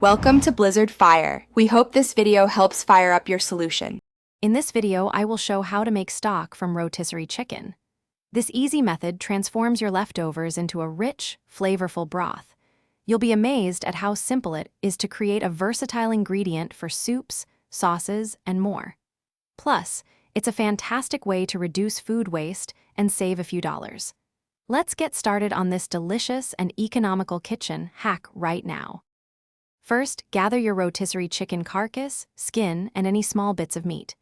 Welcome to Blizzard Fire. We hope this video helps fire up your solution. In this video, I will show how to make stock from rotisserie chicken. This easy method transforms your leftovers into a rich, flavorful broth. You'll be amazed at how simple it is to create a versatile ingredient for soups, sauces, and more. Plus, it's a fantastic way to reduce food waste and save a few dollars. Let's get started on this delicious and economical kitchen hack right now. First, gather your rotisserie chicken carcass, skin, and any small bits of meat.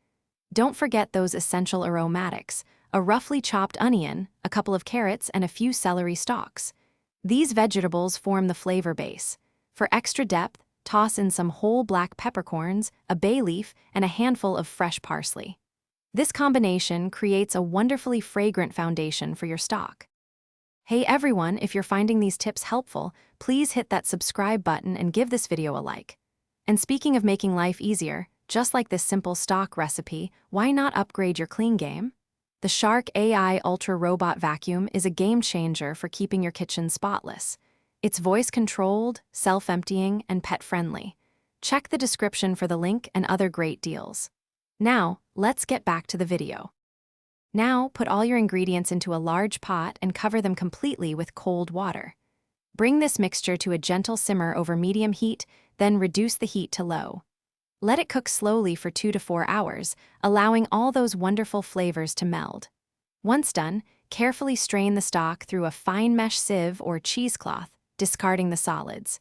Don't forget those essential aromatics, a roughly chopped onion, a couple of carrots, and a few celery stalks. These vegetables form the flavor base. For extra depth, toss in some whole black peppercorns, a bay leaf, and a handful of fresh parsley. This combination creates a wonderfully fragrant foundation for your stock. Hey everyone, if you're finding these tips helpful, please hit that subscribe button and give this video a like. And speaking of making life easier, just like this simple stock recipe, why not upgrade your clean game? The Shark AI Ultra Robot Vacuum is a game changer for keeping your kitchen spotless. It's voice-controlled, self-emptying, and pet-friendly. Check the description for the link and other great deals. Now, let's get back to the video. Now, put all your ingredients into a large pot and cover them completely with cold water. Bring this mixture to a gentle simmer over medium heat, then reduce the heat to low. Let it cook slowly for 2 to 4 hours, allowing all those wonderful flavors to meld. Once done, carefully strain the stock through a fine mesh sieve or cheesecloth, discarding the solids.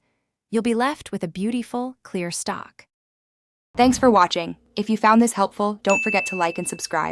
You'll be left with a beautiful, clear stock. Thanks for watching. If you found this helpful, don't forget to like and subscribe.